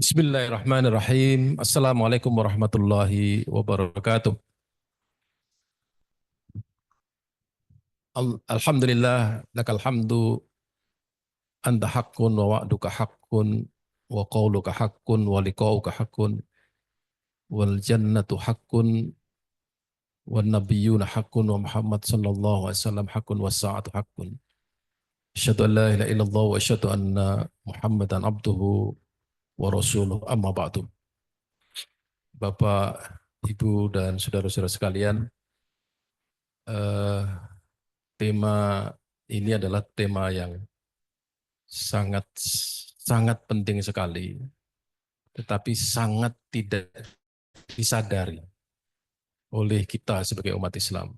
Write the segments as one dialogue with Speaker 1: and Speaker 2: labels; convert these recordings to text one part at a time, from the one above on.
Speaker 1: Bismillahirrahmanirrahim. Assalamualaikum warahmatullahi wabarakatuh. Alhamdulillah, lakal hamdu, anta haqqun wa wa'duka haqqun wa qawluka haqqun wa liqa'uka haqqun wal jannatu haqqun wan nabiyyuna haqqun wa Muhammad sallallahu alaihi wasallam haqqun was sa'atu haqqun. Asyhadu an la ilaha illallah wa asyhadu anna Muhammadan abduhu wa rasuluh amma ba'du. Bapak, Ibu dan saudara-saudara sekalian, eh, tema ini adalah tema yang sangat sangat penting sekali, tetapi sangat tidak disadari oleh kita sebagai umat Islam.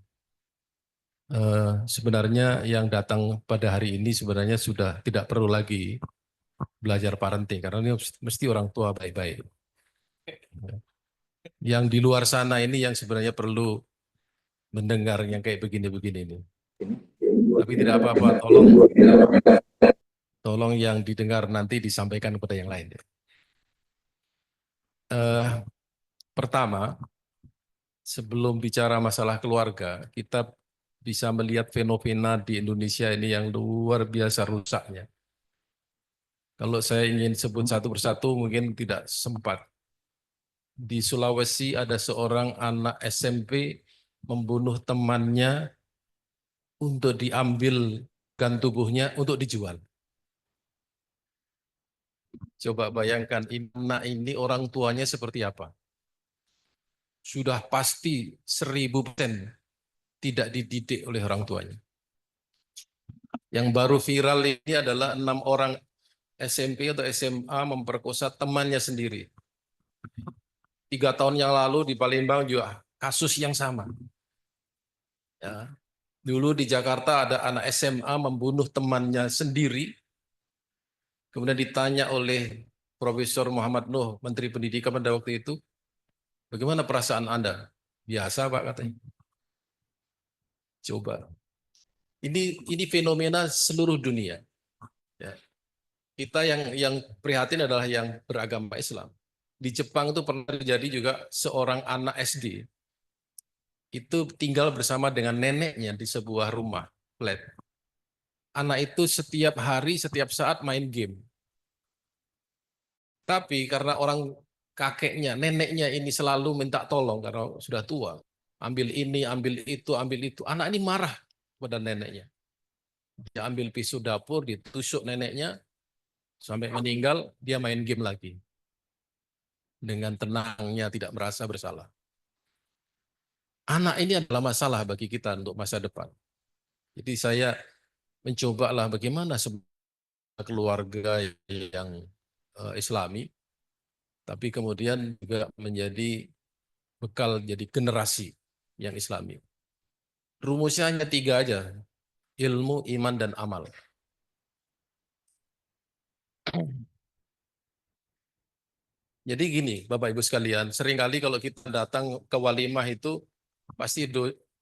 Speaker 1: Sebenarnya yang datang pada hari ini sebenarnya sudah tidak perlu lagi belajar parenting, karena ini mesti orang tua baik-baik. Yang di luar sana ini yang sebenarnya perlu mendengar yang kayak begini-begini ini. Tapi tidak apa-apa, tolong yang didengar nanti disampaikan kepada yang lain. Pertama, sebelum bicara masalah keluarga, kita bisa melihat fenomena di Indonesia ini yang luar biasa rusaknya. Kalau saya ingin sebut satu persatu mungkin tidak sempat. Di Sulawesi ada seorang anak SMP membunuh temannya untuk diambil organ tubuhnya untuk dijual. Coba bayangkan, anak ini orang tuanya seperti apa? Sudah pasti 1000% tidak dididik oleh orang tuanya. Yang baru viral ini adalah 6 orang SMP atau SMA memperkosa temannya sendiri. 3 tahun yang lalu di Palembang juga kasus yang sama. Ya. Dulu di Jakarta ada anak SMA membunuh temannya sendiri. Kemudian ditanya oleh Profesor Muhammad Nuh, Menteri Pendidikan pada waktu itu, bagaimana perasaan Anda? Biasa Pak katanya. Coba. Ini fenomena seluruh dunia. Ya. Kita yang prihatin adalah yang beragama Islam. Di Jepang itu pernah terjadi juga seorang anak SD itu tinggal bersama dengan neneknya di sebuah rumah flat. Anak itu setiap hari, setiap saat main game. Tapi karena orang kakeknya, neneknya ini selalu minta tolong karena sudah tua. Ambil ini, ambil itu, ambil itu. Anak ini marah pada neneknya. Dia ambil pisau dapur, ditusuk neneknya, sampai meninggal, dia main game lagi. Dengan tenangnya, tidak merasa bersalah. Anak ini adalah masalah bagi kita untuk masa depan. Jadi saya mencobalah bagaimana sebuah keluarga yang Islami, tapi kemudian juga menjadi bekal jadi generasi yang Islami. Rumusnya hanya 3 aja, ilmu, iman, dan amal. Jadi gini, Bapak Ibu sekalian, seringkali kalau kita datang ke walimah itu pasti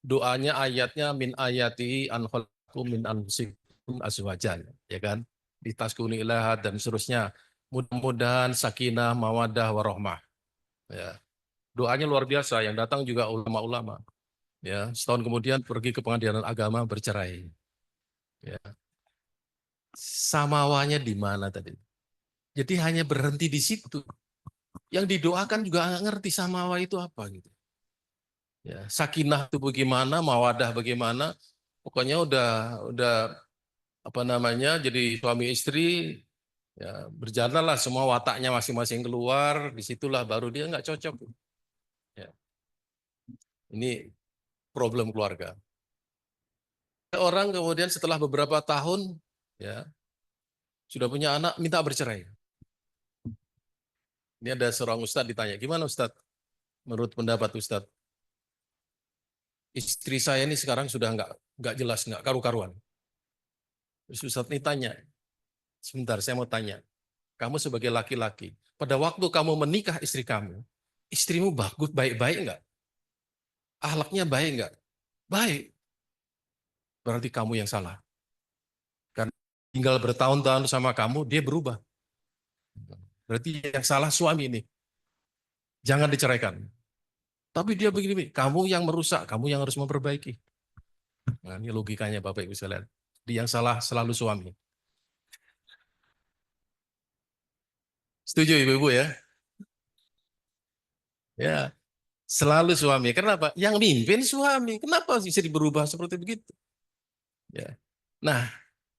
Speaker 1: doanya ayatnya min ayati an khalaqakum min anfusikum azwajan, ya kan? Litaskunu ilaiha dan seterusnya. Mudah-mudahan sakinah, mawaddah, warahmah. Ya. Doanya luar biasa, yang datang juga ulama-ulama. Ya, setahun kemudian pergi ke pengadilan agama bercerai. Ya. Samawanya di mana tadi? Jadi hanya berhenti di situ. Yang didoakan juga nggak ngerti samawa itu apa gitu. Ya, sakinah itu bagaimana, mawadah bagaimana, pokoknya udah apa namanya jadi suami istri, ya berjalanlah semua wataknya masing-masing keluar, disitulah baru dia nggak cocok. Ya. Ini problem keluarga. Orang kemudian setelah beberapa tahun, ya sudah punya anak minta bercerai. Ini ada seorang ustadz ditanya, gimana ustadz? Menurut pendapat ustadz, istri saya ini sekarang sudah nggak jelas, nggak karu-karuan. Terus ustadz ini tanya, sebentar saya mau tanya, kamu sebagai laki-laki, pada waktu kamu menikah istri kamu, istrimu bagus, baik-baik nggak? Akhlaknya baik nggak? Baik. Berarti kamu yang salah. Karena tinggal bertahun-tahun sama kamu, dia berubah. Berarti yang salah suami ini. Jangan diceraikan. Tapi dia begini, kamu yang merusak, kamu yang harus memperbaiki. Nah, ini logikanya Bapak Ibu sekalian. Dia yang salah selalu suami. Setuju Ibu-ibu ya? Ya, selalu suami. Kenapa? Yang mimpin suami. Kenapa bisa berubah seperti begitu? Ya. Nah,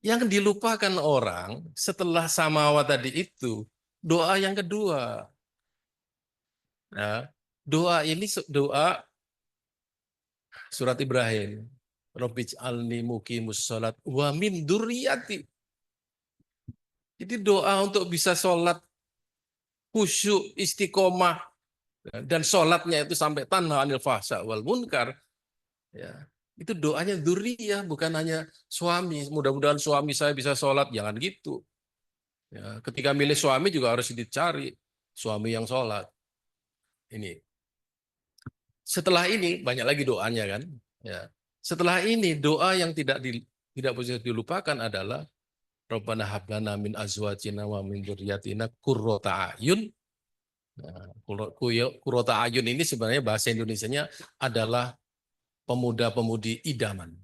Speaker 1: yang dilupakan orang setelah samawa tadi itu, doa yang kedua. Nah, doa ini doa surat Ibrahim. Rabbij'alni muqimus shalat wa min dzurriyyati. Jadi doa untuk bisa sholat khusyuk, istiqomah, dan sholatnya itu sampai tanha anil fahsya wal munkar, ya, itu doanya dzurriyyah, bukan hanya suami. Mudah-mudahan suami saya bisa sholat, jangan gitu. Ya, ketika milih suami juga harus dicari suami yang sholat. Ini. Setelah ini banyak lagi doanya kan. Ya. Setelah ini doa yang tidak bisa dilupakan adalah Rabbana hab lana min azwajina wa min dzurriyyatina qurrata a'yun. Nah, qurrata a'yun ini sebenarnya bahasa Indonesianya adalah pemuda-pemudi idaman.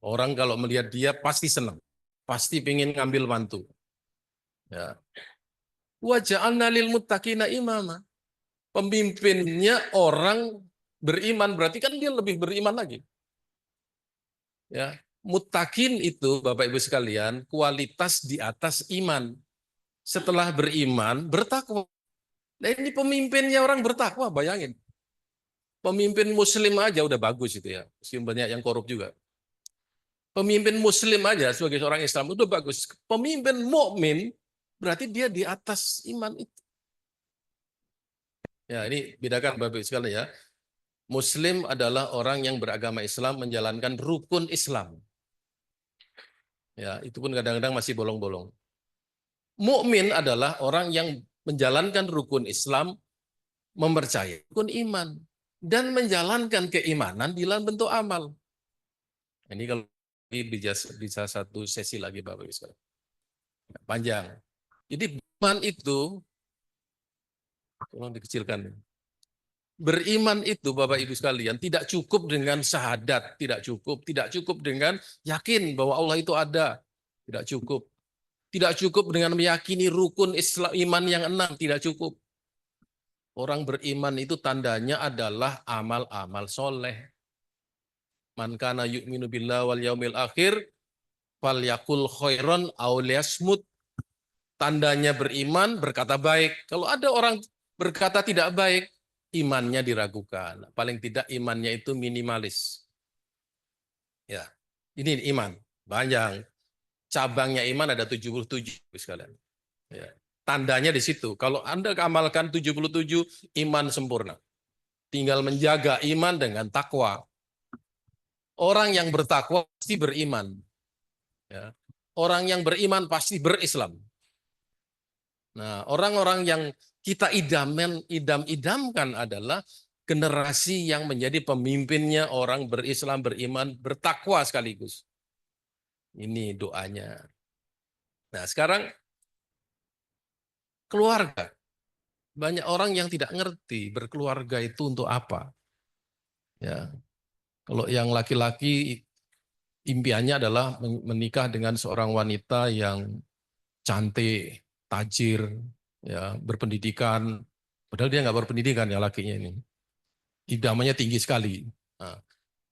Speaker 1: Orang kalau melihat dia pasti senang, pasti pengen ngambil mantu. Ya. Wa ja'alna lil muttaqina imama. Pemimpinnya orang beriman, berarti kan dia lebih beriman lagi. Ya, muttaqin itu Bapak Ibu sekalian kualitas di atas iman. Setelah beriman, bertakwa. Nah, ini pemimpinnya orang bertakwa, bayangin. Pemimpin muslim aja udah bagus itu ya. Meskipun banyak yang korup juga. Pemimpin muslim aja sebagai seorang Islam udah bagus. Pemimpin mukmin berarti dia di atas iman itu. Ya, ini bedakan Bapak Ibu sekalian ya. Muslim adalah orang yang beragama Islam menjalankan rukun Islam. Ya, itu pun kadang-kadang masih bolong-bolong. Mukmin adalah orang yang menjalankan rukun Islam, mempercayai rukun iman, dan menjalankan keimanan di dalam bentuk amal. Ini kalau bisa satu sesi lagi Bapak Ibu sekalian. Panjang. Jadi iman itu, tolong dikecilkan. Beriman itu Bapak Ibu sekalian tidak cukup dengan syahadat, tidak cukup dengan yakin bahwa Allah itu ada, tidak cukup. Tidak cukup dengan meyakini rukun Islam iman yang 6, tidak cukup. Orang beriman itu tandanya adalah amal-amal soleh. Man kana yu'minu billahi wal yaumil akhir falyakul khairon aw liyasmut. Tandanya beriman berkata baik. Kalau ada orang berkata tidak baik, imannya diragukan. Paling tidak imannya itu minimalis. Ya. Ini iman. Banyak. Cabangnya iman ada 77 sekalian. Ya. Tandanya di situ. Kalau Anda amalkan 77, iman sempurna. Tinggal menjaga iman dengan takwa. Orang yang bertakwa pasti beriman. Ya. Orang yang beriman pasti berislam. Nah, orang-orang yang kita idam-idamkan adalah generasi yang menjadi pemimpinnya orang berislam, beriman, bertakwa sekaligus. Ini doanya. Nah, sekarang keluarga. Banyak orang yang tidak ngerti berkeluarga itu untuk apa. Ya, kalau yang laki-laki impiannya adalah menikah dengan seorang wanita yang cantik, tajir, ya, berpendidikan. Padahal dia nggak berpendidikan ya lakinya ini. Idamannya tinggi sekali. Nah,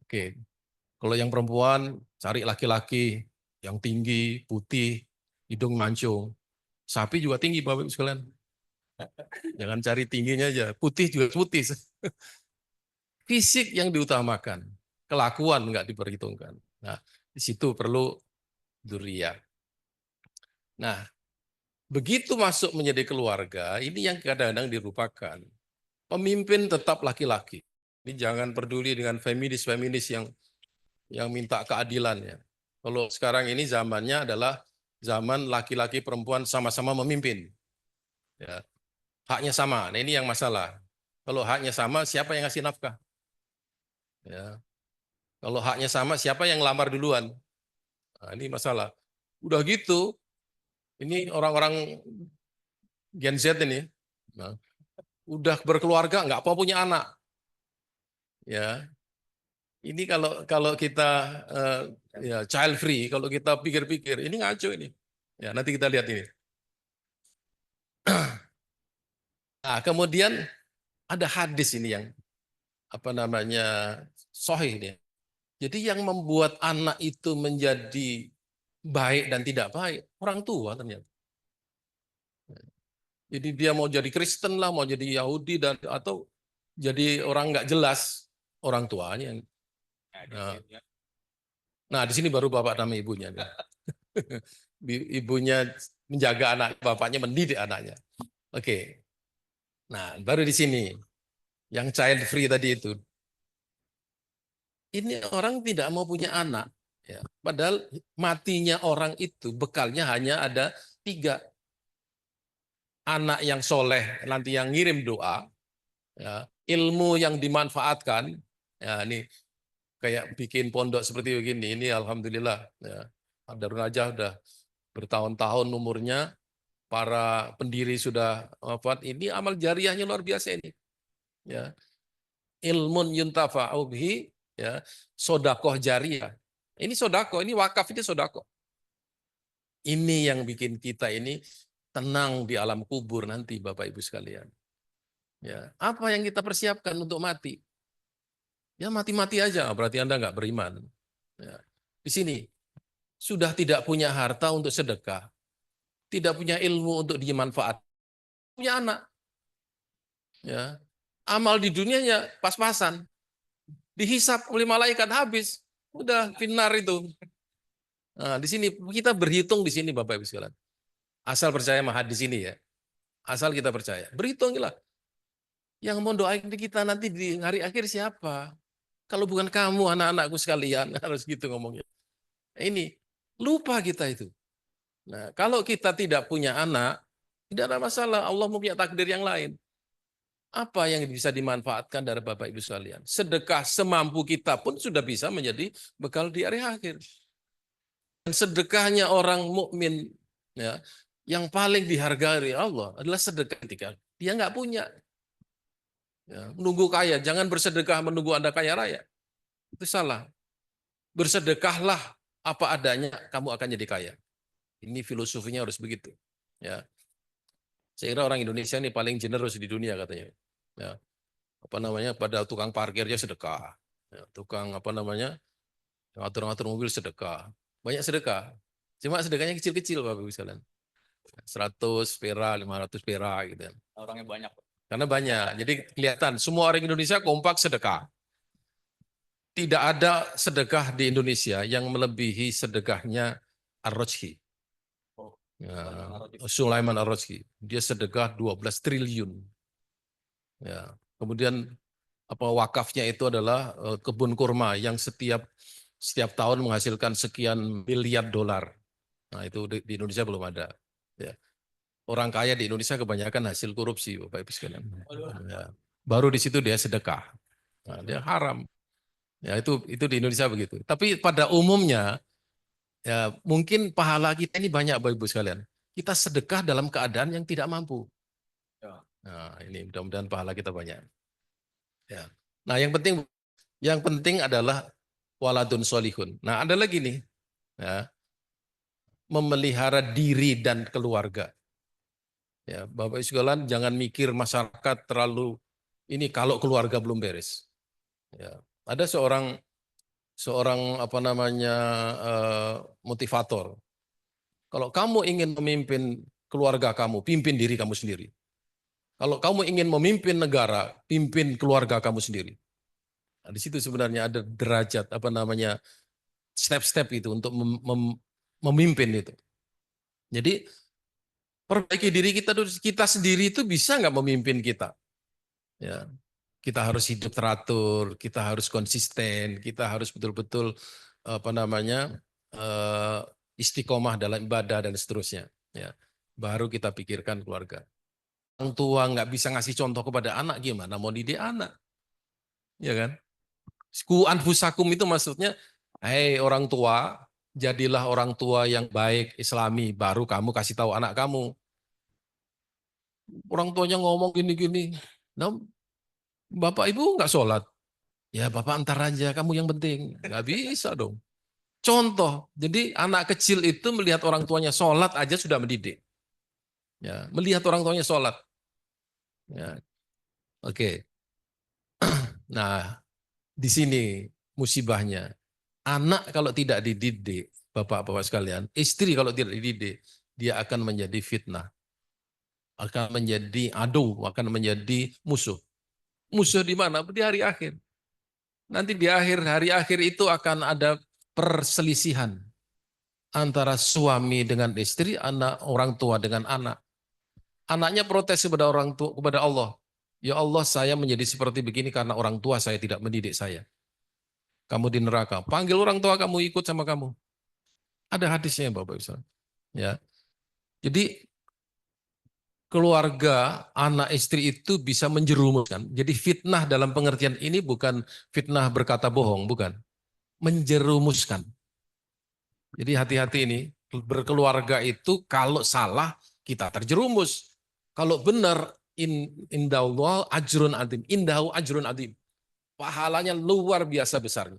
Speaker 1: oke. Kalau yang perempuan cari laki-laki yang tinggi, putih, hidung mancung. Sapi juga tinggi Bapak Ibu sekalian. Jangan cari tingginya aja, putih juga putih. Fisik yang diutamakan, kelakuan nggak diperhitungkan. Nah, di situ perlu dzurriyyah. Nah, begitu masuk menjadi keluarga, ini yang kadang-kadang dilupakan. Pemimpin tetap laki-laki. Ini jangan peduli dengan feminis-feminis yang minta keadilannya. Kalau sekarang ini zamannya adalah zaman laki-laki perempuan sama-sama memimpin. Ya, haknya sama. Nah, ini yang masalah. Kalau haknya sama, siapa yang ngasih nafkah? Ya. Kalau haknya sama, siapa yang lamar duluan? Nah, ini masalah. Udah gitu, ini orang-orang Gen Z ini, nah, udah berkeluarga nggak apa punya anak, ya. Ini kalau kalau kita ya child free, kalau kita pikir-pikir ini ngaco ini. Ya nanti kita lihat ini. Nah kemudian ada hadis ini yang apa namanya sahih ini. Jadi yang membuat anak itu menjadi baik dan tidak baik orang tua ternyata. Jadi dia mau jadi Kristen lah, mau jadi Yahudi dan atau jadi orang nggak jelas orang tuanya. Nah, nah di sini baru bapak nama ibunya. Ibunya menjaga anak, bapaknya mendidik anaknya. Oke. Nah, baru di sini yang child free tadi itu. Ini orang tidak mau punya anak, ya. Padahal matinya orang itu bekalnya hanya ada 3. Anak yang soleh, nanti yang ngirim doa, ya. Ilmu yang dimanfaatkan, ya ini kayak bikin pondok seperti begini, ini alhamdulillah, ya. Darun Najah udah bertahun-tahun umurnya, para pendiri sudah wafat, ini amal jariahnya luar biasa ini. Ya. Ilmun yuntafa'u bihi, ya, sodakoh jariah. Ini sodakoh, ini wakaf, ini sodakoh. Ini yang bikin kita ini tenang di alam kubur nanti, Bapak Ibu sekalian. Ya, apa yang kita persiapkan untuk mati? Ya mati-mati aja, berarti Anda nggak beriman. Ya. Di sini sudah tidak punya harta untuk sedekah, tidak punya ilmu untuk dimanfaat, punya anak. Ya, amal di dunianya pas-pasan, dihisap oleh malaikat habis, udah finar itu. Nah, di sini kita berhitung di sini Bapak Ibu sekalian. Asal percaya sama hadis ini ya. Asal kita percaya. Berhitunglah. Yang mau doain kita nanti di hari akhir siapa? Kalau bukan kamu anak-anakku sekalian, harus gitu ngomongnya. Ini lupa kita itu. Nah, kalau kita tidak punya anak, tidak ada masalah. Allah punya takdir yang lain. Apa yang bisa dimanfaatkan dari Bapak Ibu sekalian? Sedekah semampu kita pun sudah bisa menjadi bekal di hari akhir. Dan sedekahnya orang mukmin, ya, yang paling dihargai Allah adalah sedekah ketika dia nggak punya. Ya, menunggu kaya, jangan bersedekah menunggu Anda kaya raya. Itu salah. Bersedekahlah apa adanya, kamu akan jadi kaya. Ini filosofinya harus begitu. Ya, saya kira orang Indonesia ini paling generous di dunia katanya. Ya, apa namanya, pada tukang parkirnya sedekah. Ya, tukang apa namanya, ngatur-ngatur mobil sedekah. Banyak sedekah. Cuma sedekahnya kecil-kecil Bapak Ibu sekalian. 100 perak, 500 perak gitu. Orangnya banyak. Karena banyak. Jadi kelihatan semua orang Indonesia kompak sedekah. Tidak ada sedekah di Indonesia yang melebihi sedekahnya Ar-Rajhi. Ya, Sulaiman Ar-Rajhi. Dia sedekah 12 triliun. Ya. Kemudian apa wakafnya itu adalah kebun kurma yang setiap tahun menghasilkan sekian miliar dolar. Nah, itu di Indonesia belum ada. Ya. Orang kaya di Indonesia kebanyakan hasil korupsi, Bapak Ibu sekalian. Ya. Baru di situ dia sedekah. Nah, dia haram. Ya, itu di Indonesia begitu. Tapi pada umumnya ya mungkin pahala kita ini banyak Bapak Ibu sekalian. Kita sedekah dalam keadaan yang tidak mampu. Nah, ini mudah-mudahan pahala kita banyak. Ya. Nah, yang penting adalah waladun solihun. Nah, ada lagi nih, ya, memelihara diri dan keluarga. Ya, Bapak Ibu sekalian jangan mikir masyarakat terlalu ini kalau keluarga belum beres. Ya, ada seorang apa namanya motivator. Kalau kamu ingin memimpin keluarga kamu, pimpin diri kamu sendiri. Kalau kamu ingin memimpin negara, pimpin keluarga kamu sendiri. Nah, di situ sebenarnya ada derajat apa namanya step-step itu untuk memimpin itu. Jadi perbaiki diri kita dulu. Kita sendiri itu bisa nggak memimpin kita? Ya, kita harus hidup teratur, kita harus konsisten, kita harus betul-betul apa namanya istiqomah dalam ibadah dan seterusnya. Ya, baru kita pikirkan keluarga. Orang tua nggak bisa ngasih contoh kepada anak, gimana mau didik anak? Ya kan? Ku anfusakum itu maksudnya, hei orang tua, jadilah orang tua yang baik Islami, baru kamu kasih tahu anak kamu. Orang tuanya ngomong gini-gini. Nah, bapak ibu nggak sholat. Ya bapak antar aja, kamu yang penting. Nggak bisa dong. Contoh, jadi anak kecil itu melihat orang tuanya sholat aja sudah mendidik. Ya, melihat orang tuanya sholat. Ya, oke. Nah, di sini musibahnya. Anak kalau tidak dididik, bapak-bapak sekalian, istri kalau tidak dididik, dia akan menjadi fitnah, akan menjadi adu, akan menjadi musuh. Musuh di mana? Di hari akhir. Nanti di hari akhir itu akan ada perselisihan antara suami dengan istri, anak orang tua dengan anak. Anaknya protes kepada orang tua, kepada Allah. Ya Allah, saya menjadi seperti begini karena orang tua saya tidak mendidik saya. Kamu di neraka. Panggil orang tua kamu ikut sama kamu. Ada hadisnya Bapak Ibu. Ya. Jadi keluarga, anak istri itu bisa menjerumuskan. Jadi fitnah dalam pengertian ini bukan fitnah berkata bohong, bukan. Menjerumuskan. Jadi hati-hati ini, berkeluarga itu kalau salah kita terjerumus. Kalau benar, indallah ajrun adim, indahu ajrun adim. Pahalanya luar biasa besarnya.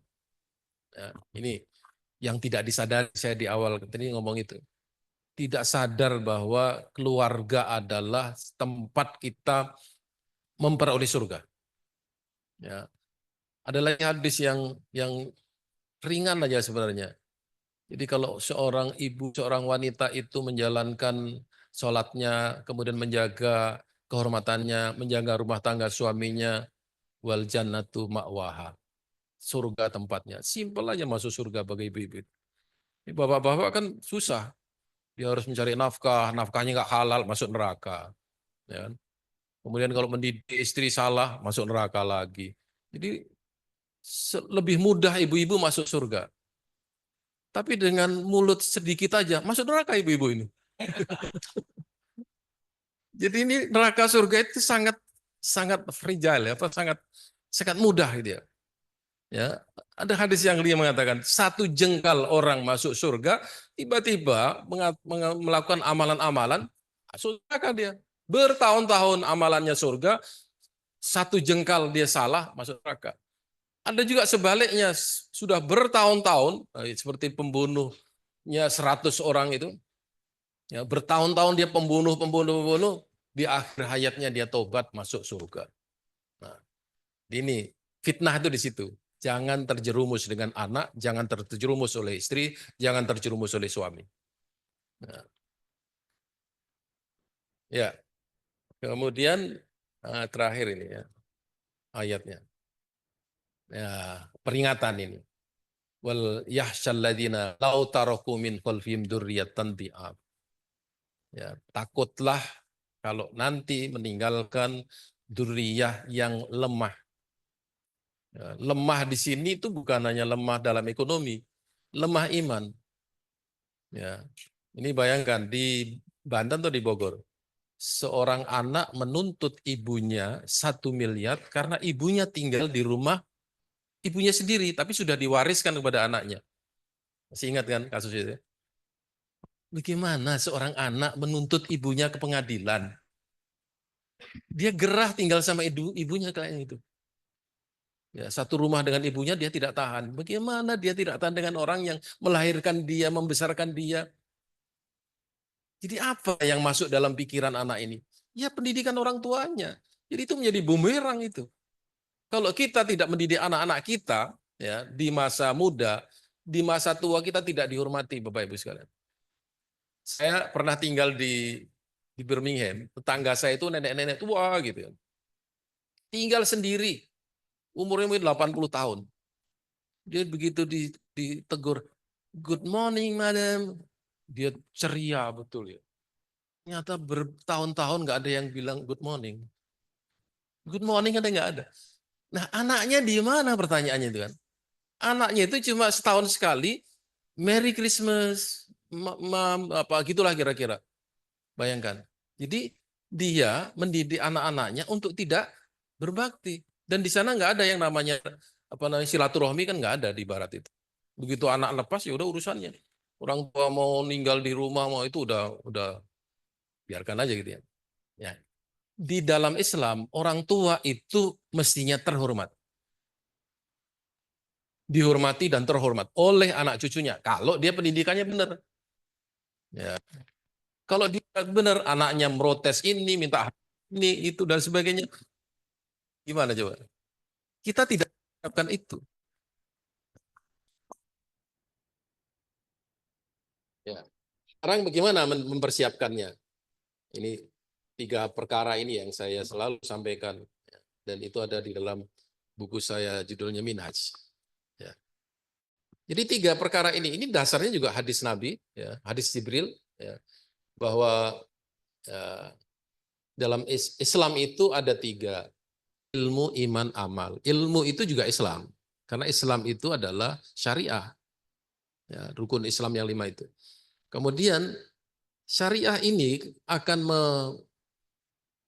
Speaker 1: Ya, ini yang tidak disadari saya di awal tadi ngomong itu. Tidak sadar bahwa keluarga adalah tempat kita memperoleh surga. Ya. Ada lagi hadis yang ringan aja sebenarnya. Jadi kalau seorang ibu, seorang wanita itu menjalankan sholatnya, kemudian menjaga kehormatannya, menjaga rumah tangga suaminya, wal jannatu ma'waha. Surga tempatnya. Simpel aja masuk surga bagi ibu-ibu. Bapak-bapak kan susah. Dia harus mencari nafkah, nafkahnya nggak halal, masuk neraka. Ya kan? Kemudian kalau mendidik istri salah, masuk neraka lagi. Jadi lebih mudah ibu-ibu masuk surga. Tapi dengan mulut sedikit aja, masuk neraka ibu-ibu ini. Jadi ini neraka surga itu sangat sangat fragile, apa sangat sangat mudah gitu ya. Ya, ada hadis yang dia mengatakan satu jengkal orang masuk surga, tiba-tiba melakukan amalan-amalan, masuk neraka dia. Bertahun-tahun amalannya surga, satu jengkal dia salah, masuk neraka. Ada juga sebaliknya, sudah bertahun-tahun, seperti pembunuhnya 100 orang itu, ya, bertahun-tahun dia pembunuh, di akhir hayatnya dia tobat masuk surga. Nah, ini fitnah itu di situ. Jangan terjerumus dengan anak, jangan terjerumus oleh istri, jangan terjerumus oleh suami. Nah, ya, kemudian terakhir ini ya ayatnya. Ya, peringatan ini. Wal yahsyalladzina lau taraku min khalfihim dzurriyyatan dhi'ab. Ya, takutlah kalau nanti meninggalkan dzurriyyah yang lemah. Ya, lemah di sini itu bukan hanya lemah dalam ekonomi, lemah iman. Ya, ini bayangkan di Banten atau di Bogor, seorang anak menuntut ibunya 1 miliar karena ibunya tinggal di rumah ibunya sendiri, tapi sudah diwariskan kepada anaknya. Masih ingat kan kasus itu? Bagaimana seorang anak menuntut ibunya ke pengadilan? Dia gerah tinggal sama ibunya kayak itu. Ya, satu rumah dengan ibunya dia tidak tahan. Bagaimana dia tidak tahan dengan orang yang melahirkan dia, membesarkan dia? Jadi apa yang masuk dalam pikiran anak ini? Ya pendidikan orang tuanya. Jadi itu menjadi bumerang itu. Kalau kita tidak mendidik anak-anak kita ya di masa muda, di masa tua kita tidak dihormati Bapak Ibu sekalian. Saya pernah tinggal di Birmingham, tetangga saya itu nenek-nenek tua gitu. Tinggal sendiri, umurnya mungkin 80 tahun. Dia begitu ditegur, "Good morning, madam." Dia ceria betul ya. Ternyata bertahun-tahun nggak ada yang bilang good morning. Good morning ada nggak ada. Nah anaknya di mana pertanyaannya itu kan? Anaknya itu cuma setahun sekali, Merry Christmas, apa gitulah kira-kira. Bayangkan. Jadi dia mendidik anak-anaknya untuk tidak berbakti. Dan di sana nggak ada yang namanya apa namanya silaturahmi kan nggak ada di barat itu. Begitu anak lepas ya udah urusannya. Orang tua mau ninggal di rumah mau itu udah biarkan aja gitu ya. Ya. di dalam Islam orang tua itu mestinya terhormat, dihormati dan terhormat oleh anak cucunya kalau dia pendidikannya benar. Ya. Kalau dia benar anaknya merotes ini, minta ini, itu dan sebagainya, gimana coba? Kita tidak melakukan itu. Ya. Sekarang bagaimana mempersiapkannya? Ini 3 perkara ini yang saya selalu sampaikan dan itu ada di dalam buku saya judulnya Minhaj. Ya. Jadi 3 perkara ini dasarnya juga hadis Nabi, ya, hadis Jibril, ya, bahwa ya, dalam Islam itu ada 3, ilmu, iman, amal. Ilmu itu juga Islam, karena Islam itu adalah syariah, ya, rukun Islam yang 5 itu. Kemudian syariah ini akan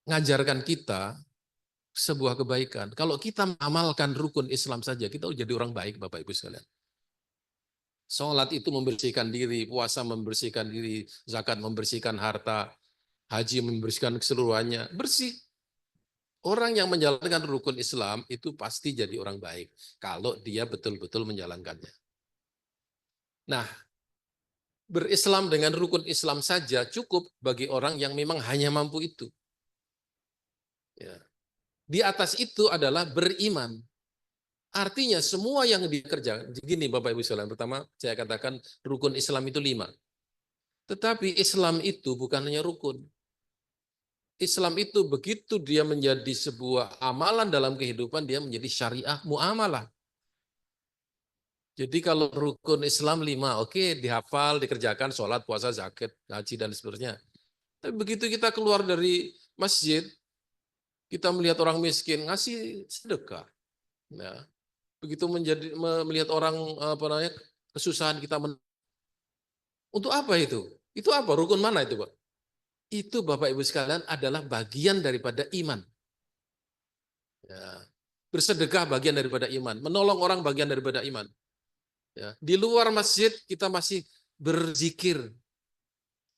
Speaker 1: mengajarkan kita sebuah kebaikan. Kalau kita mengamalkan rukun Islam saja, kita udah jadi orang baik, Bapak Ibu sekalian. Sholat itu membersihkan diri, puasa membersihkan diri, zakat membersihkan harta, haji membersihkan keseluruhannya, bersih. Orang yang menjalankan rukun Islam itu pasti jadi orang baik kalau dia betul-betul menjalankannya. Nah, berislam dengan rukun Islam saja cukup bagi orang yang memang hanya mampu itu. Ya. Di atas itu adalah beriman. Artinya semua yang dikerjakan, gini Bapak Ibu sekalian, pertama saya katakan rukun Islam itu 5. Tetapi Islam itu bukan hanya rukun. Islam itu begitu dia menjadi sebuah amalan dalam kehidupan, dia menjadi syariah muamalah. Jadi kalau rukun Islam 5, oke, dihafal, dikerjakan, sholat, puasa, zakat, haji, dan seterusnya. Tapi begitu kita keluar dari masjid, kita melihat orang miskin, ngasih sedekah. Nah, begitu melihat orang apa namanya kesusahan, kita untuk apa itu? Itu apa? Rukun mana itu, Pak? Itu Bapak Ibu sekalian adalah bagian daripada iman. Ya. Bersedekah bagian daripada iman, menolong orang bagian daripada iman. Ya. Di luar masjid kita masih berzikir.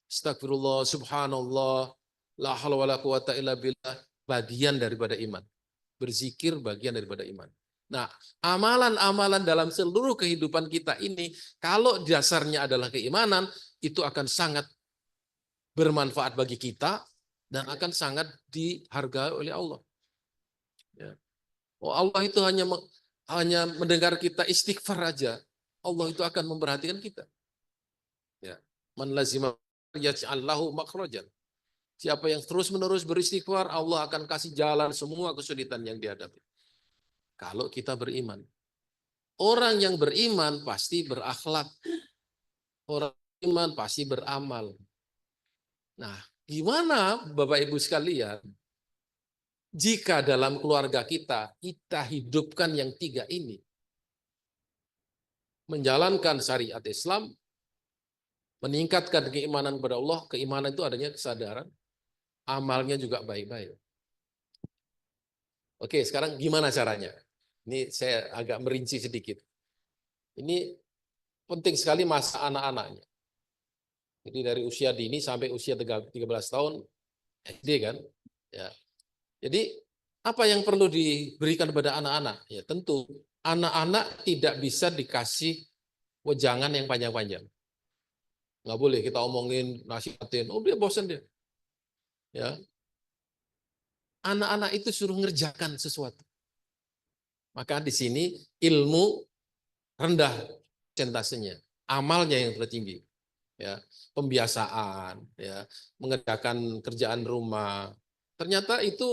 Speaker 1: Astagfirullah, subhanallah, la haula wala quwata illa billah, bagian daripada iman. Berzikir bagian daripada iman. Nah, amalan-amalan dalam seluruh kehidupan kita ini, kalau dasarnya adalah keimanan, itu akan sangat bermanfaat bagi kita dan akan sangat dihargai oleh Allah. Ya. Oh, Allah itu hanya mendengar kita istighfar aja, Allah itu akan memperhatikan kita. Ya. Man lazima yaj'al lahu makhrajan. Siapa yang terus-menerus beristighfar, Allah akan kasih jalan semua kesulitan yang dihadapi. Kalau kita beriman. Orang yang beriman pasti berakhlak. Orang beriman pasti beramal. Nah, gimana Bapak Ibu sekalian, jika dalam keluarga kita hidupkan yang 3 ini. Menjalankan syariat Islam, meningkatkan keimanan kepada Allah, keimanan itu adanya kesadaran, amalnya juga baik-baik. Oke, sekarang gimana caranya? Ini saya agak merinci sedikit. Ini penting sekali masa anak-anaknya. Jadi dari usia dini sampai usia 13 tahun SD kan. Ya. Jadi apa yang perlu diberikan kepada anak-anak? Ya tentu anak-anak tidak bisa dikasih wejangan yang panjang-panjang. Nggak boleh kita omongin, nasihatin, oh dia bosan dia. Ya. Anak-anak itu suruh ngerjakan sesuatu. Maka di sini ilmu rendah persentasenya, amalnya yang tertinggi. Ya, pembiasaan, ya, mengerjakan kerjaan rumah. Ternyata itu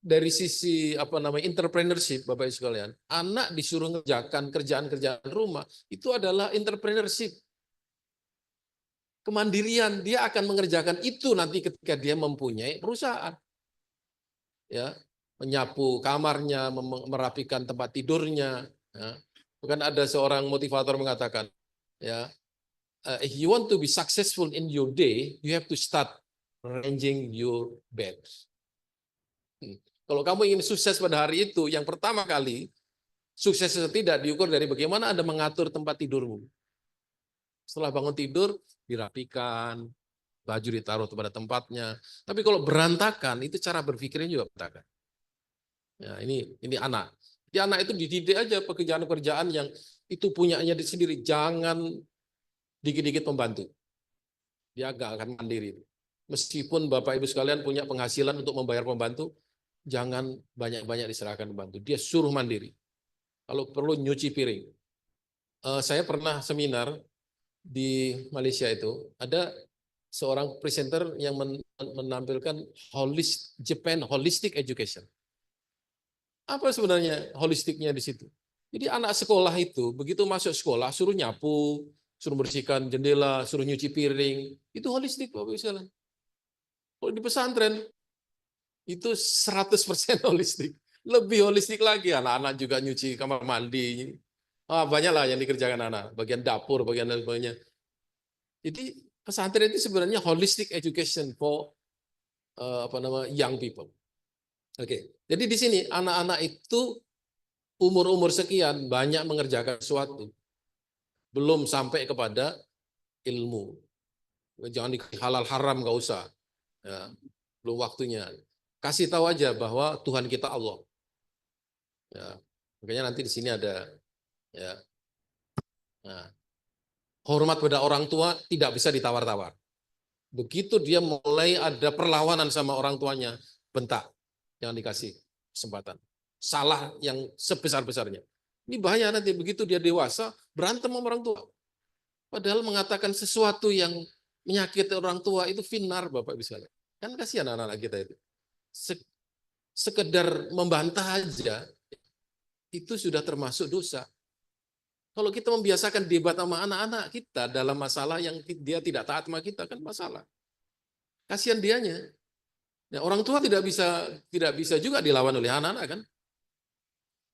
Speaker 1: dari sisi apa namanya entrepreneurship, Bapak Ibu sekalian. Anak disuruh mengerjakan kerjaan-kerjaan rumah itu adalah entrepreneurship. Kemandirian, dia akan mengerjakan itu nanti ketika dia mempunyai perusahaan. Ya, menyapu kamarnya, merapikan tempat tidurnya. Ya. Bukan ada seorang motivator mengatakan, ya, if you want to be successful in your day, you have to start arranging your bed. Kalau kamu ingin sukses pada hari itu, yang pertama kali sukses atau tidak diukur dari bagaimana Anda mengatur tempat tidurmu. Setelah bangun tidur, dirapikan, baju ditaruh pada tempatnya. Tapi kalau berantakan, itu cara berpikirnya juga berantakan. Ya, ini anak. Jadi anak itu dididik aja pekerjaan-pekerjaan yang itu punyanya di sendiri. Jangan dikit-dikit membantu. Dia agak akan mandiri. Meskipun Bapak Ibu sekalian punya penghasilan untuk membayar pembantu, jangan banyak-banyak diserahkan pembantu. Dia suruh mandiri. Kalau perlu nyuci piring. Saya pernah seminar di Malaysia itu, ada seorang presenter yang menampilkan Japan Holistic Education. Apa sebenarnya holistiknya di situ? Jadi anak sekolah itu begitu masuk sekolah suruh nyapu, suruh bersihkan jendela, suruh nyuci piring, itu holistik Bapak Ibu sekalian. Kalau di pesantren itu 100% holistik. Lebih holistik lagi, anak-anak juga nyuci kamar mandi. Banyak lah yang dikerjakan anak, bagian dapur, bagian dan sebagainya. Jadi pesantren itu sebenarnya holistic education for young people. Oke, jadi di sini anak-anak itu umur-umur sekian banyak mengerjakan sesuatu, belum sampai kepada ilmu. Jangan halal haram nggak usah, ya, belum waktunya. Kasih tahu aja bahwa Tuhan kita Allah. Ya, makanya nanti di sini ada, ya, nah, hormat pada orang tua tidak bisa ditawar-tawar. Begitu dia mulai ada perlawanan sama orang tuanya, bentak, jangan dikasih kesempatan. Salah yang sebesar-besarnya. Ini bahaya nanti begitu dia dewasa berantem sama orang tua. Padahal mengatakan sesuatu yang menyakiti orang tua itu finar Bapak bisa. Kan kasihan anak-anak kita itu. Sekedar membantah aja itu sudah termasuk dosa. Kalau kita membiasakan debat sama anak-anak kita dalam masalah yang dia tidak taat sama kita kan masalah. Kasihan dianya. Ya, orang tua tidak bisa juga dilawan oleh anak-anak kan.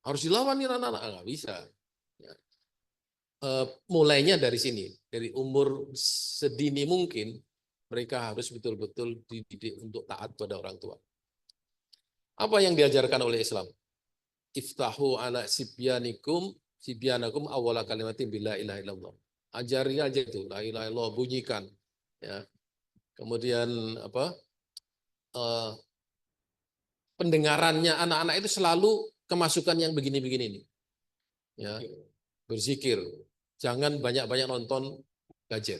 Speaker 1: Harus dilawan nih anak-anak, nggak bisa. Ya. Mulainya dari sini, dari umur sedini mungkin mereka harus betul-betul dididik untuk taat pada orang tua. Apa yang diajarkan oleh Islam? Iftahu ala sibyanakum awwala kalimatin bila ilaha illallah. Ajari aja itu, la ilaha illallah, bunyikan. Ya. Kemudian apa? Pendengarannya anak-anak itu selalu kemasukan yang begini-begini ini. Ya, berzikir. Jangan banyak-banyak nonton gadget.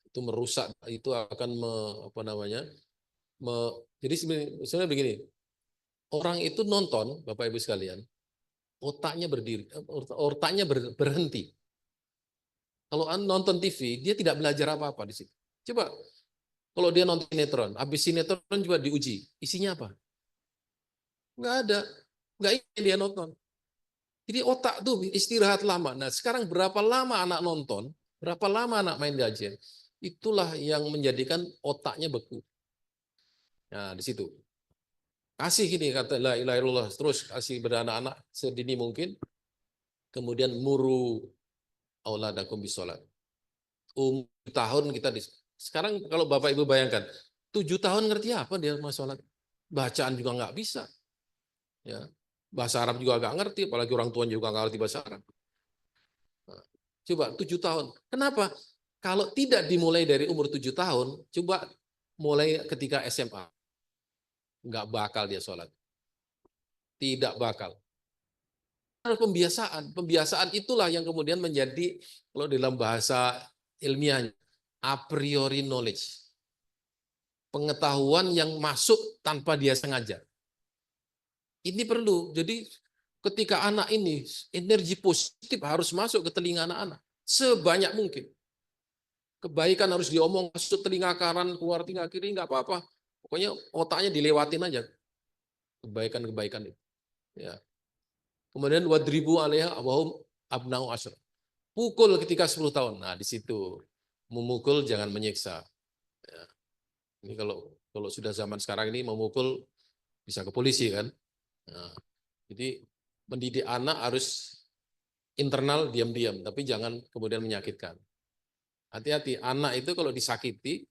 Speaker 1: Itu merusak, itu akan jadi sebenarnya begini. Orang itu nonton, Bapak Ibu sekalian, otaknya berhenti. Kalau nonton TV, dia tidak belajar apa-apa di situ. Coba kalau dia nonton sinetron, habis sinetron juga diuji, isinya apa? Nggak ada, nggak ingin dia nonton. Jadi otak tuh istirahat lama. Nah sekarang berapa lama anak nonton, berapa lama anak main gadget, itulah yang menjadikan otaknya beku. Nah di situ. Kasih gini kata la ilaha illallah, terus kasih pada anak-anak sedini mungkin, kemudian muru auladakum bisolat. Tahun kita sekarang kalau Bapak Ibu bayangkan, 7 tahun ngerti apa dia masalah bacaan juga nggak bisa. Ya. Bahasa Arab juga nggak ngerti, apalagi orang tuanya juga nggak ngerti bahasa Arab. Nah, coba 7 tahun. Kenapa? Kalau tidak dimulai dari umur 7 tahun, coba mulai ketika SMA. Nggak bakal dia sholat. Tidak bakal. Pembiasaan. Pembiasaan itulah yang kemudian menjadi, kalau dalam bahasa ilmiahnya, a priori knowledge. Pengetahuan yang masuk tanpa dia sengaja. Ini perlu. Jadi ketika anak ini, energi positif harus masuk ke telinga anak-anak. Sebanyak mungkin. Kebaikan harus diomong, masuk telinga kanan, keluar telinga kiri, nggak apa-apa. Pokoknya otaknya dilewatin aja. Kebaikan-kebaikan itu. Ya. Kemudian wadribu alaiha wahum abnau asyr. Pukul ketika 10 tahun. Nah, di situ memukul jangan menyiksa. Ya. Ini kalau sudah zaman sekarang ini memukul bisa ke polisi kan. Nah, jadi mendidik anak harus internal diam-diam, tapi jangan kemudian menyakitkan. Hati-hati, anak itu kalau disakiti,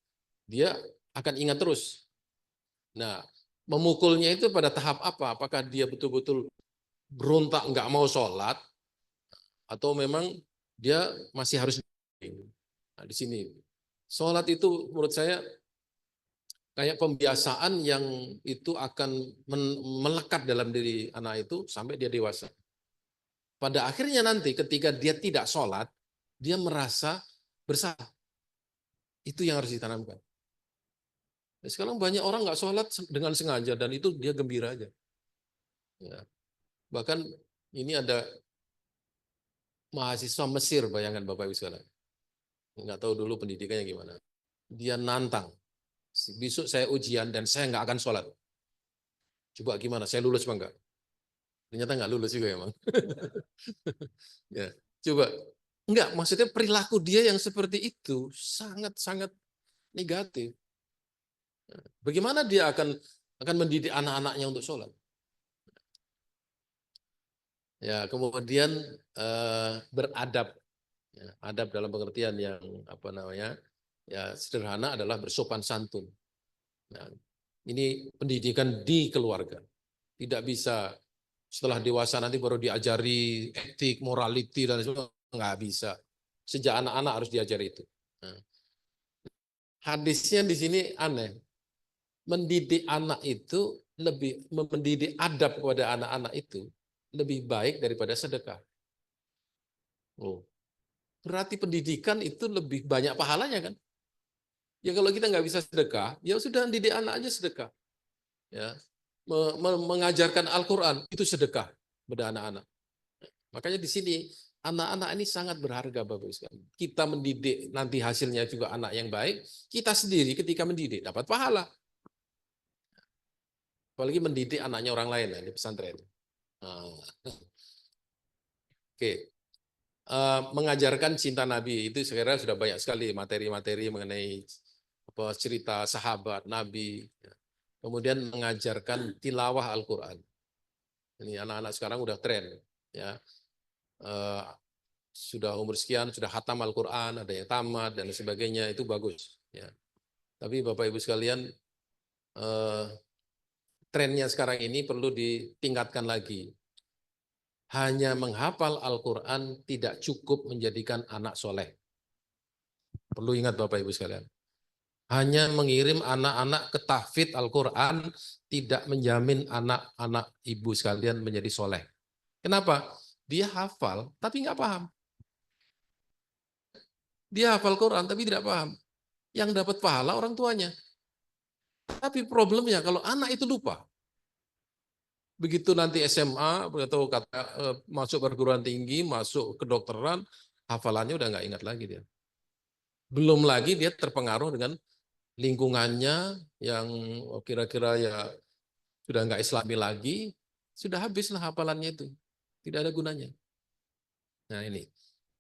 Speaker 1: dia akan ingat terus. Nah, memukulnya itu pada tahap apa? Apakah dia betul-betul berontak nggak mau sholat, atau memang dia masih harus. Nah, di sini Sholat itu menurut saya kayak pembiasaan yang itu akan melekat dalam diri anak itu sampai dia dewasa. Pada akhirnya nanti ketika dia tidak sholat, dia merasa bersalah. Itu yang harus ditanamkan. Sekarang banyak orang nggak sholat dengan sengaja dan itu dia gembira aja. Ya. Bahkan ini ada mahasiswa Mesir, bayangkan Bapak Ibu sekalian. Nggak tahu dulu pendidikannya gimana. Dia nantang, besok saya ujian dan saya nggak akan sholat. Coba gimana, saya lulus apa enggak? Ternyata nggak lulus juga emang. Ya, coba. Enggak, maksudnya perilaku dia yang seperti itu sangat-sangat negatif. Bagaimana dia akan mendidik anak-anaknya untuk sholat? Ya, kemudian beradab. Ya, adab dalam pengertian yang apa namanya? Ya, sederhana adalah bersopan santun. Nah, ini pendidikan di keluarga. Tidak bisa setelah dewasa nanti baru diajari etik, morality dan sebagainya. Nggak bisa. Sejak anak-anak harus diajari itu. Nah, hadisnya di sini aneh. Mendidik anak itu mendidik adab kepada anak-anak itu lebih baik daripada sedekah. Oh, berarti pendidikan itu lebih banyak pahalanya kan? Ya kalau kita nggak bisa sedekah, ya sudah didik anak aja sedekah. Ya, mengajarkan Al-Quran itu sedekah pada anak-anak. Makanya di sini anak-anak ini sangat berharga Bapak Ibu sekalian. Kita mendidik nanti hasilnya juga anak yang baik, kita sendiri ketika mendidik dapat pahala. Apalagi mendidik anaknya orang lain ya, di pesantren. Nah, oke. Mengajarkan cinta Nabi itu sekarang sudah banyak sekali materi-materi mengenai cerita sahabat Nabi. Kemudian mengajarkan tilawah Al-Quran. Ini anak-anak sekarang udah tren, ya. Sudah umur sekian sudah khatam Al-Quran, ada yang tamat dan sebagainya, itu bagus. Ya. Tapi Bapak Ibu sekalian, trennya sekarang ini perlu ditingkatkan lagi. Hanya menghafal Al-Quran tidak cukup menjadikan anak soleh. Perlu ingat Bapak Ibu sekalian. Hanya mengirim anak-anak ke tahfidz Al-Quran tidak menjamin anak-anak ibu sekalian menjadi soleh. Kenapa? Dia hafal tapi nggak paham. Dia hafal Quran tapi tidak paham. Yang dapat pahala orang tuanya. Tapi problemnya kalau anak itu lupa. Begitu nanti SMA atau masuk perguruan tinggi, masuk kedokteran, hafalannya udah nggak ingat lagi dia. Belum lagi dia terpengaruh dengan lingkungannya yang kira-kira ya sudah nggak Islami lagi, sudah habislah hafalannya itu. Tidak ada gunanya. Nah ini.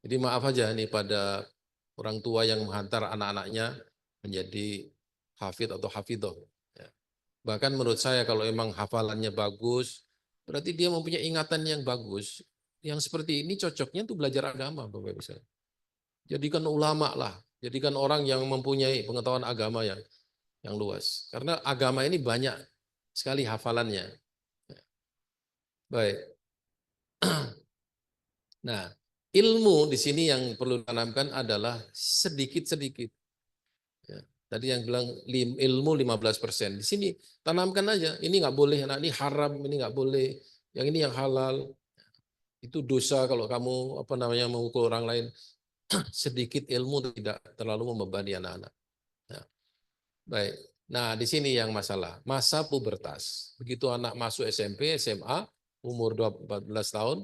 Speaker 1: Jadi maaf aja nih pada orang tua yang menghantar anak-anaknya menjadi hafid atau hafidhoh. Ya. Bahkan menurut saya kalau emang hafalannya bagus, berarti dia mempunyai ingatan yang bagus. Yang seperti ini cocoknya untuk belajar agama, Bapak Ibu. Jadikan ulama lah, jadikan orang yang mempunyai pengetahuan agama yang luas. Karena agama ini banyak sekali hafalannya. Baik. Nah, ilmu di sini yang perlu ditanamkan adalah sedikit-sedikit. Ya. Tadi yang bilang ilmu 15%. Di sini tanamkan aja. Ini nggak boleh, nah ini haram, ini nggak boleh. Yang ini yang halal. Itu dosa kalau kamu apa namanya mengukur orang lain. Sedikit ilmu tidak terlalu membebani anak-anak. Nah, baik. Nah, di sini yang masalah. Masa pubertas. Begitu anak masuk SMP, SMA, umur 14 tahun.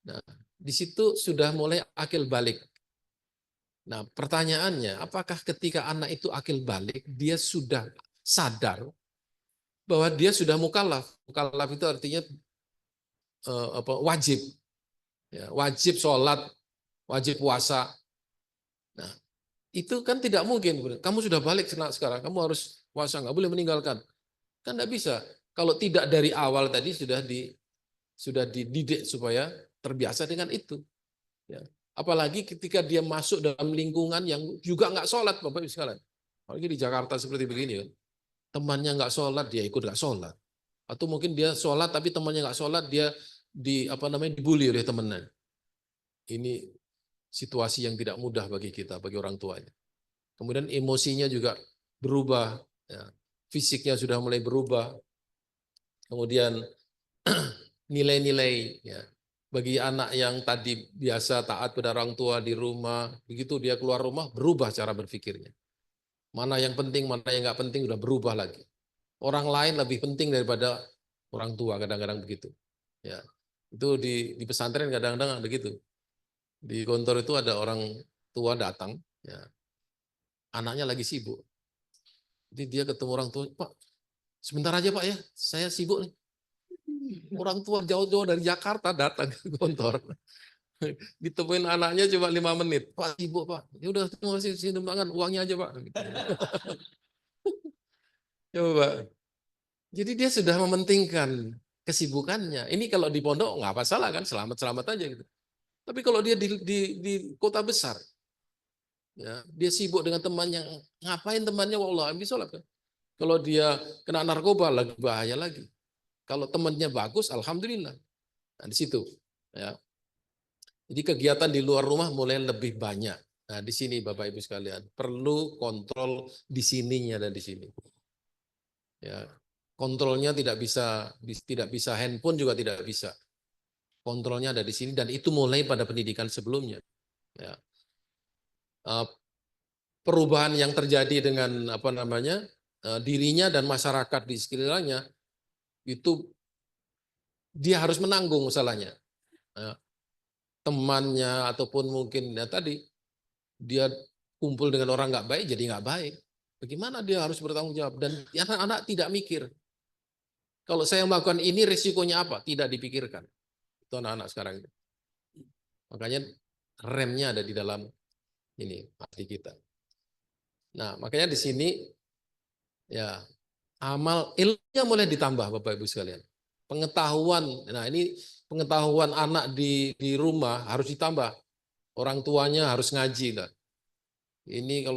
Speaker 1: Nah, di situ sudah mulai akil balik. Nah, pertanyaannya, apakah ketika anak itu akil balik, dia sudah sadar bahwa dia sudah mukallaf? Mukallaf itu artinya wajib, ya, wajib sholat, wajib puasa. Nah, itu kan tidak mungkin. Kamu sudah balik sekarang, kamu harus puasa, nggak boleh meninggalkan. Kan nggak bisa. Kalau tidak dari awal tadi sudah dididik supaya terbiasa dengan itu. Ya. Apalagi ketika dia masuk dalam lingkungan yang juga nggak sholat, Bapak Ibu sekalian. Apalagi di Jakarta seperti begini, temannya nggak sholat, dia ikut nggak sholat. Atau mungkin dia sholat tapi temannya nggak sholat, dia dibully oleh temannya. Ini situasi yang tidak mudah bagi kita, bagi orang tuanya. Kemudian emosinya juga berubah, ya. Fisiknya sudah mulai berubah. Kemudian nilai-nilai, ya. Bagi anak yang tadi biasa taat pada orang tua di rumah, begitu dia keluar rumah berubah cara berpikirnya. Mana yang penting, mana yang nggak penting udah berubah lagi. Orang lain lebih penting daripada orang tua, kadang-kadang begitu. Ya, itu di pesantren kadang-kadang begitu. Di kantor itu ada orang tua datang, ya, anaknya lagi sibuk. Jadi dia ketemu orang tua, Pak, sebentar aja Pak ya, saya sibuk nih. Orang tua jauh-jauh dari Jakarta datang ke kantor. Ditemuin anaknya cuma 5 menit. Pak sibuk Pak. Ya udah terima kasih, sini tangan uangnya aja Pak. Coba Pak. Jadi dia sudah mementingkan kesibukannya. Ini kalau di pondok nggak masalah kan, selamat-selamat aja gitu. Tapi kalau dia di kota besar, ya, dia sibuk dengan temannya, ngapain temannya? Wallah, bisa sholat kan. Kalau dia kena narkoba lagi bahaya lagi. Kalau temannya bagus, alhamdulillah. Nah, di situ, ya. Jadi kegiatan di luar rumah mulai lebih banyak. Nah, di sini Bapak Ibu sekalian, perlu kontrol di sininya dan di sini. Ya, kontrolnya tidak bisa handphone juga tidak bisa. Kontrolnya ada di sini dan itu mulai pada pendidikan sebelumnya. Ya. Perubahan yang terjadi dengan apa namanya dirinya dan masyarakat di sekelilingnya itu dia harus menanggung salahnya. Ya. Temannya ataupun mungkin ya tadi dia kumpul dengan orang nggak baik jadi nggak baik. Bagaimana dia harus bertanggung jawab dan anak-anak tidak mikir. Kalau saya melakukan ini risikonya apa? Tidak dipikirkan. Itu anak-anak sekarang. Makanya remnya ada di dalam ini hati kita. Nah, makanya di sini ya amal ilmunya mulai ditambah Bapak Ibu sekalian. Pengetahuan. Nah, ini pengetahuan anak di rumah harus ditambah. Orang tuanya harus ngaji lah. Ini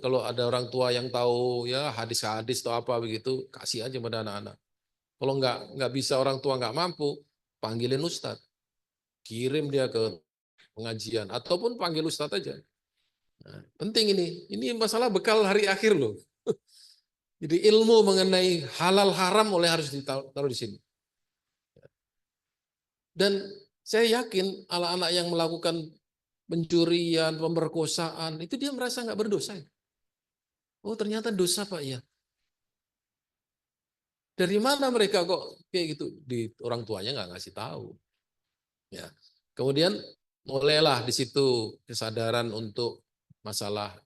Speaker 1: kalau ada orang tua yang tahu ya hadis-hadis atau apa begitu, kasih aja pada anak-anak. Kalau nggak bisa orang tua nggak mampu, panggilin ustadz, kirim dia ke pengajian ataupun panggil ustadz aja. Nah, penting ini masalah bekal hari akhir loh. Jadi ilmu mengenai halal haram mulai harus ditaruh di sini. Dan saya yakin anak-anak yang melakukan pencurian, pemerkosaan, itu dia merasa nggak berdosa. Oh ternyata dosa Pak ya. Dari mana mereka kok kayak gitu? Di orang tuanya nggak ngasih tahu. Ya. Kemudian mulailah di situ kesadaran untuk masalah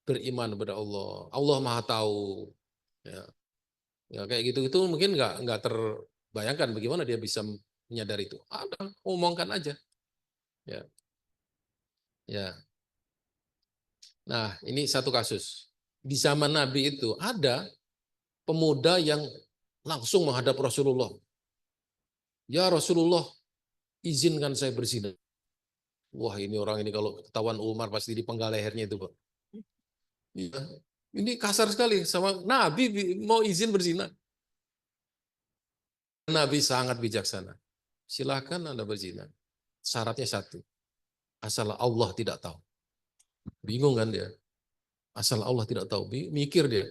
Speaker 1: beriman kepada Allah. Allah Maha tahu. Ya, ya kayak gitu itu mungkin nggak terbayangkan bagaimana dia bisa menyadari itu. Ada, omongkan aja. Ya, ya. Nah, ini satu kasus. Di zaman Nabi itu ada pemuda yang langsung menghadap Rasulullah. Ya Rasulullah, izinkan saya berzina. Wah ini orang ini kalau ketahuan Umar pasti dipenggal lehernya itu Pak. Ya. Ini kasar sekali sama Nabi mau izin berzina. Nabi sangat bijaksana. Silahkan Anda berzina. Syaratnya satu. Asal Allah tidak tahu. Bingung kan dia? Asal Allah tidak tahu. Mikir dia.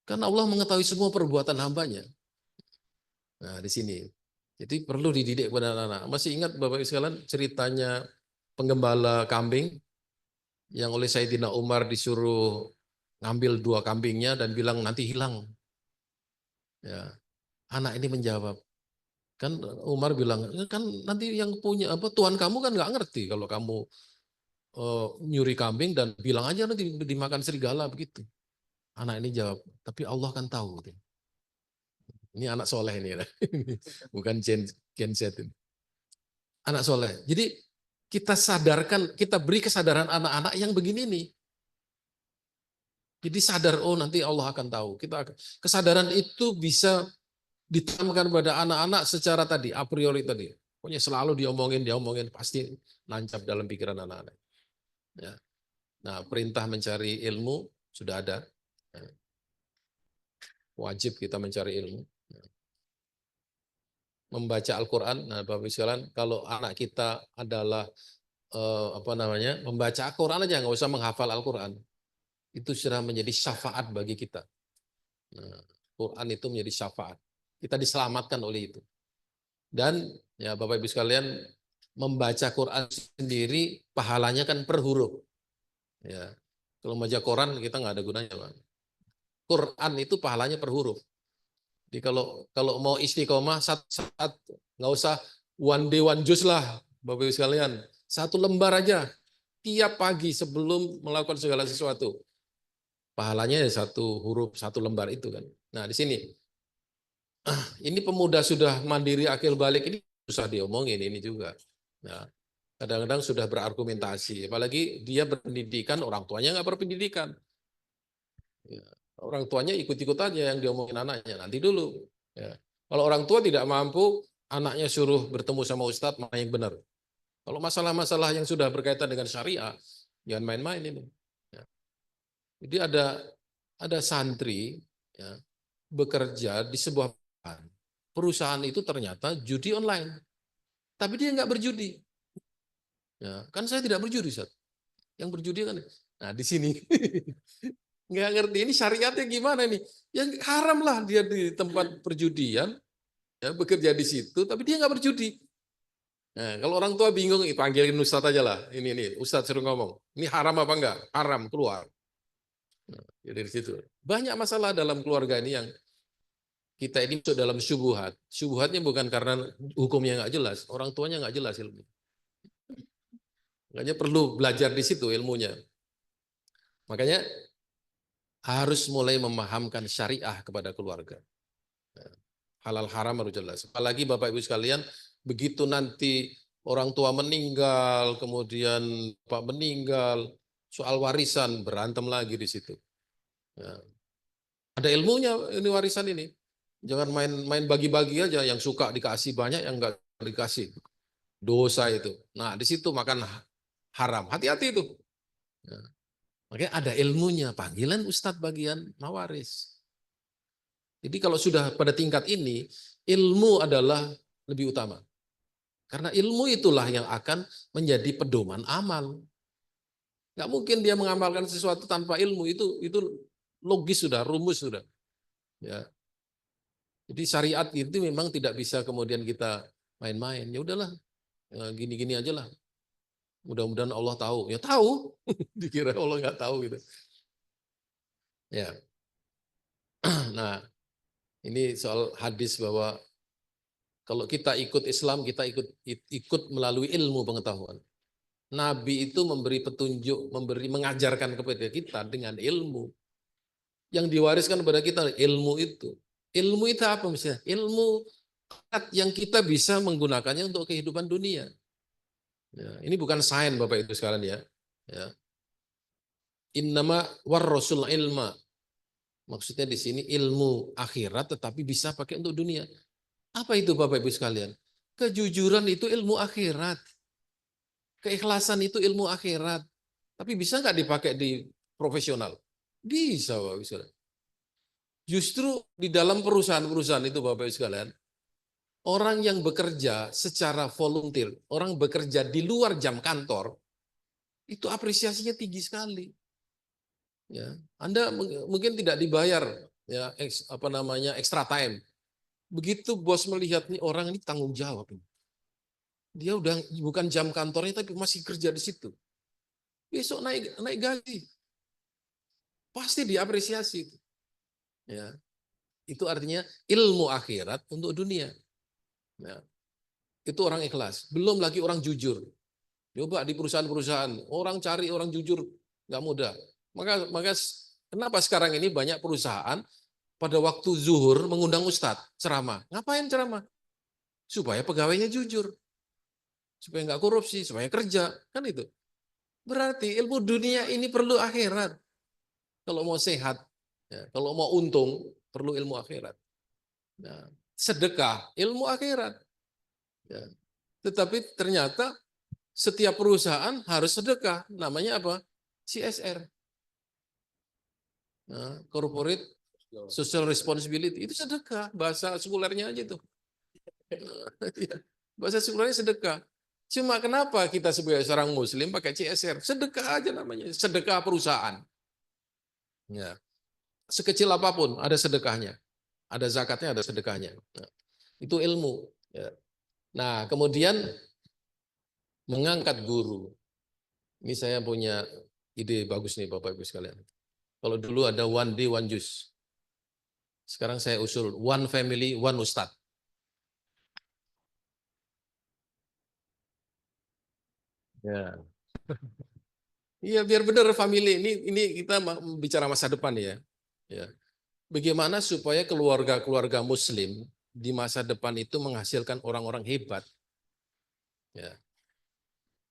Speaker 1: Karena Allah mengetahui semua perbuatan hambanya. Nah di sini. Jadi perlu dididik kepada anak-anak. Masih ingat Bapak Ibu sekalian ceritanya penggembala kambing yang oleh Sayyidina Umar disuruh ngambil 2 kambingnya dan bilang nanti hilang. Ya, anak ini menjawab, kan Umar bilang, kan nanti yang punya apa Tuhan kamu kan nggak ngerti kalau kamu nyuri kambing dan bilang aja nanti dimakan serigala begitu. Anak ini jawab, tapi Allah kan tahu. Ini anak soleh ini, bukan Gen Z ini. Anak soleh. Jadi kita sadarkan, kita beri kesadaran anak-anak yang begini nih. Jadi sadar, oh nanti Allah akan tahu. Kesadaran itu bisa ditanamkan pada anak-anak secara tadi, a priori tadi. Pokoknya selalu diomongin, pasti nancap dalam pikiran anak-anak. Ya. Nah, perintah mencari ilmu sudah ada. Ya. Wajib kita mencari ilmu. Ya. Membaca Al-Quran, nah Bapak Ibu sekalian, kalau anak kita adalah apa namanya, membaca Al-Quran aja, nggak usah menghafal Al-Quran. Itu sudah menjadi syafaat bagi kita. Nah, Quran itu menjadi syafaat. Kita diselamatkan oleh itu. Dan ya Bapak Ibu sekalian, membaca Quran sendiri pahalanya kan per huruf. Ya, kalau membaca Quran kita nggak ada gunanya, Pak. Quran itu pahalanya per huruf. Jadi kalau kalau mau istiqomah saat nggak usah one day one juice lah, Bapak Ibu sekalian. Satu lembar aja tiap pagi sebelum melakukan segala sesuatu. Pahalanya ya satu huruf, satu lembar itu kan. Nah, di sini ini pemuda sudah mandiri akil balik ini susah diomongin ini juga. Nah, kadang-kadang sudah berargumentasi, apalagi dia berpendidikan, orang tuanya nggak berpendidikan. Ya, orang tuanya ikut-ikut aja yang diomongin anaknya, nanti dulu. Ya. Kalau orang tua tidak mampu, anaknya suruh bertemu sama ustadz, mana yang benar. Kalau masalah-masalah yang sudah berkaitan dengan syariah, jangan main-main ini. Ya. Jadi ada santri ya, bekerja di sebuah perusahaan. Perusahaan itu ternyata judi online, tapi dia nggak berjudi. Ya, kan saya tidak berjudi, Ustaz. Yang berjudi kan. Nah, di sini nggak ngerti ini syariatnya gimana nih. Yang haram lah dia di tempat perjudian, ya, bekerja di situ, tapi dia nggak berjudi. Nah, kalau orang tua bingung, panggilin Ustadz aja lah. Ini Ustadz suruh ngomong. Ini haram apa enggak? Haram, keluar. Nah, ya dari situ. Banyak masalah dalam keluarga ini yang kita ini masuk dalam syubhat. Syubhatnya bukan karena hukumnya nggak jelas, orang tuanya nggak jelas ilmu. Makanya perlu belajar di situ ilmunya. Makanya harus mulai memahamkan syariah kepada keluarga. Halal haram harus jelas. Apalagi Bapak Ibu sekalian, begitu nanti orang tua meninggal, kemudian Pak meninggal, soal warisan berantem lagi di situ. Ya. Ada ilmunya ini warisan ini. Jangan main bagi-bagi aja, yang suka dikasih banyak, yang enggak dikasih. Dosa itu. Nah, di situ makan haram. Hati-hati itu. Ya. Makanya ada ilmunya, panggilan Ustadz bagian mawaris. Jadi kalau sudah pada tingkat ini, ilmu adalah lebih utama. Karena ilmu itulah yang akan menjadi pedoman amal. Nggak mungkin dia mengamalkan sesuatu tanpa ilmu, itu logis sudah, rumus sudah. Ya. Jadi syariat itu memang tidak bisa kemudian kita main-main. Ya udahlah, gini-gini aja lah. Mudah-mudahan Allah tahu. Ya tahu, dikira Allah nggak tahu gitu. Ya. Nah, ini soal hadis bahwa kalau kita ikut Islam, kita ikut melalui ilmu pengetahuan. Nabi itu memberi petunjuk, mengajarkan kepada kita dengan ilmu. Yang diwariskan kepada kita ilmu itu. Ilmu itu apa misalnya? Ilmu yang kita bisa menggunakannya untuk kehidupan dunia. Ya, ini bukan sains Bapak Ibu sekalian ya. Ya. Innama warrasul ilma. Maksudnya di sini ilmu akhirat tetapi bisa pakai untuk dunia. Apa itu Bapak Ibu sekalian? Kejujuran itu ilmu akhirat. Keikhlasan itu ilmu akhirat. Tapi bisa nggak dipakai di profesional? Bisa Bapak Ibu sekalian. Justru di dalam perusahaan-perusahaan itu Bapak Ibu sekalian, orang yang bekerja secara volunteer, orang bekerja di luar jam kantor, itu apresiasinya tinggi sekali. Ya, Anda mungkin tidak dibayar ya apa namanya extra time. Begitu bos melihat nih orang ini tanggung jawab. Dia udah bukan jam kantornya tapi masih kerja di situ. Besok naik naik gaji. Pasti diapresiasi. Ya, itu artinya ilmu akhirat untuk dunia. Ya, itu orang ikhlas. Belum lagi orang jujur. Coba di perusahaan-perusahaan orang cari orang jujur nggak mudah. Maka kenapa sekarang ini banyak perusahaan pada waktu zuhur mengundang ustadz ceramah. Ngapain ceramah? Supaya pegawainya jujur, supaya nggak korupsi, supaya kerja, kan itu. Berarti ilmu dunia ini perlu akhirat. Kalau mau sehat, ya, kalau mau untung, perlu ilmu akhirat. Nah, sedekah, ilmu akhirat. Ya. Tetapi ternyata setiap perusahaan harus sedekah. Namanya apa? CSR. Nah, corporate social responsibility. Itu sedekah. Bahasa sekulernya aja tuh. Bahasa sekulernya sedekah. Cuma kenapa kita sebagai seorang muslim pakai CSR? Sedekah aja namanya, sedekah perusahaan. Ya. Sekecil apapun ada sedekahnya. Ada zakatnya, ada sedekahnya. Nah, itu ilmu. Ya. Nah, kemudian mengangkat guru. Ini saya punya ide bagus nih Bapak Ibu sekalian. Kalau dulu ada one day, one juice. Sekarang saya usul one family, one ustad. Ya. Iya, biar benar family. Ini kita bicara masa depan ya. Ya. Bagaimana supaya keluarga-keluarga muslim di masa depan itu menghasilkan orang-orang hebat. Ya.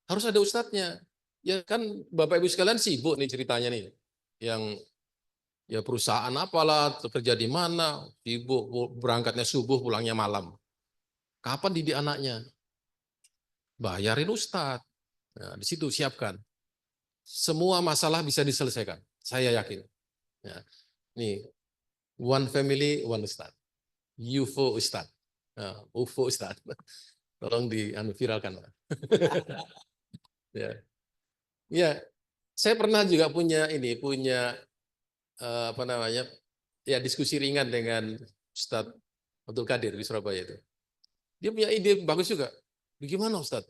Speaker 1: Harus ada ustadznya. Ya kan Bapak Ibu sekalian sibuk nih ceritanya nih. Yang ya perusahaan apalah, kerja di mana, sibuk berangkatnya subuh, pulangnya malam. Kapan didik anaknya? Bayarin ustadz. Nah, di situ siapkan. Semua masalah bisa diselesaikan. Saya yakin. Ya. Nih, one family, one ustadz. UFO ustadz. Nah, UFO ustadz. Tolong viralkan. Ya. Ya, saya pernah juga punya apa namanya? Ya, diskusi ringan dengan Ustadz Abdul Qadir di Surabaya itu. Dia punya ide bagus juga. Bagaimana Ustadz?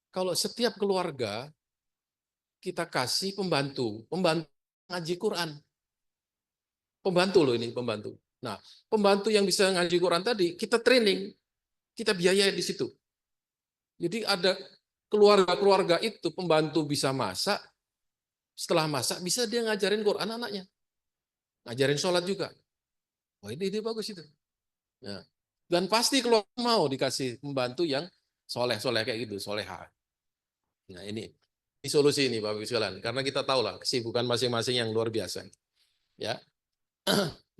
Speaker 1: Kalau setiap keluarga kita kasih pembantu, pembantu ngaji Quran. Pembantu loh ini, pembantu. Nah, pembantu yang bisa ngaji Quran tadi, kita training, kita biayai di situ. Jadi ada keluarga-keluarga itu, pembantu bisa masak, setelah masak bisa dia ngajarin Quran anaknya. Ngajarin sholat juga. Wah, ini ide bagus itu. Ya. Dan pasti kalau mau dikasih pembantu yang soleh-soleh kayak gitu, soleha. Nah ini solusi ini Bapak Ibu sekalian. Karena kita tahu lah kesibukan masing-masing yang luar biasa. Ya.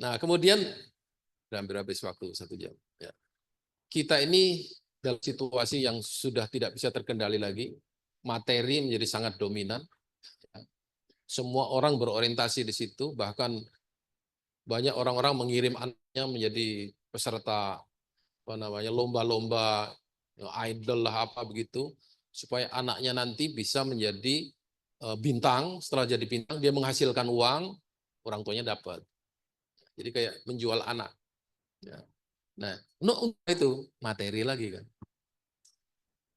Speaker 1: Nah kemudian hampir habis waktu 1 jam. Ya. Kita ini dalam situasi yang sudah tidak bisa terkendali lagi. Materi menjadi sangat dominan. Semua orang berorientasi di situ. Bahkan banyak orang-orang mengirim anaknya menjadi peserta apa namanya lomba-lomba idol lah apa begitu supaya anaknya nanti bisa menjadi bintang. Setelah jadi bintang dia menghasilkan uang, orang tuanya dapat. Jadi kayak menjual anak. Ya. Nah, itu materi lagi kan.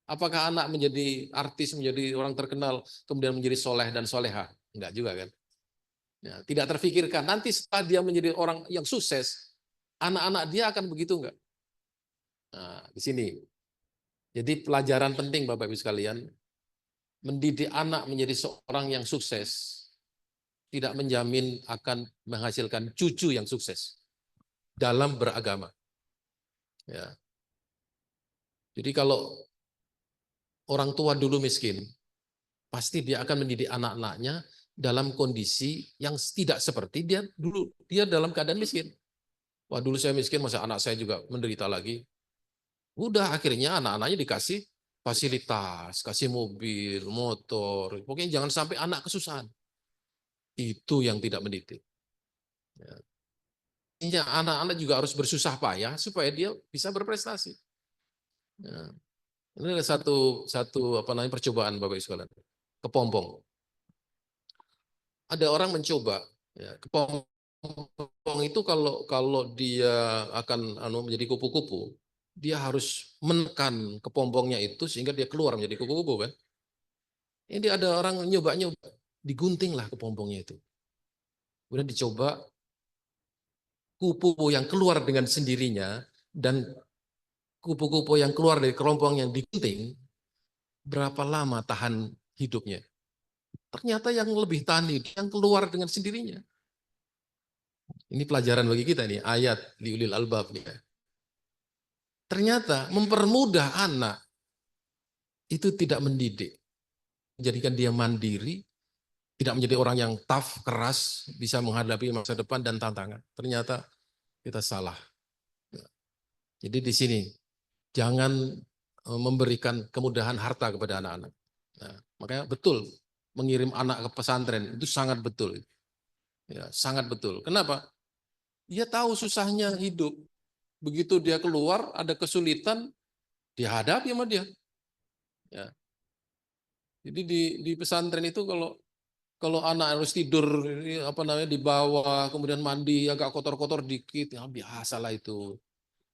Speaker 1: Apakah anak menjadi artis, menjadi orang terkenal, kemudian menjadi soleh dan soleha? Enggak juga kan. Ya, tidak terfikirkan. Nanti setelah dia menjadi orang yang sukses, anak-anak dia akan begitu enggak? Nah, di sini. Jadi pelajaran penting Bapak Ibu sekalian, mendidik anak menjadi seorang yang sukses tidak menjamin akan menghasilkan cucu yang sukses dalam beragama. Ya. Jadi kalau orang tua dulu miskin, pasti dia akan mendidik anak-anaknya dalam kondisi yang tidak seperti dia dulu. Dia dalam keadaan miskin. Wah dulu saya miskin, masa anak saya juga menderita lagi. Udah akhirnya anak-anaknya dikasih fasilitas, kasih mobil, motor. Pokoknya jangan sampai anak kesusahan. Itu yang tidak mendidik. Ya, anak-anak juga harus bersusah payah supaya dia bisa berprestasi. Ya. Ini ada satu apa namanya percobaan Bapak Ibu sekalian. Kepompong. Ada orang mencoba ya, kepompong itu kalau kalau dia akan menjadi kupu-kupu, dia harus menekan kepompongnya itu sehingga dia keluar menjadi kupu-kupu kan. Ini ada orang nyoba-nyoba, digunting lah kepompongnya itu. Kemudian dicoba kupu-kupu yang keluar dengan sendirinya dan kupu-kupu yang keluar dari kerompong yang digunting, berapa lama tahan hidupnya? Ternyata yang lebih tahan hidup yang keluar dengan sendirinya. Ini pelajaran bagi kita nih, ayat liulil albab nih. Ternyata mempermudah anak itu tidak mendidik, menjadikan dia mandiri, tidak menjadi orang yang tough, keras, bisa menghadapi masa depan dan tantangan. Ternyata kita salah. Jadi di sini jangan memberikan kemudahan harta kepada anak-anak. Nah, makanya betul mengirim anak ke pesantren itu sangat betul. Ya, sangat betul. Kenapa? Dia tahu susahnya hidup. Begitu dia keluar ada kesulitan, dihadapi sama dia. Ya. Jadi di pesantren itu kalau anak harus tidur apa namanya di bawah, kemudian mandi agak kotor-kotor dikit, ya biasalah itu.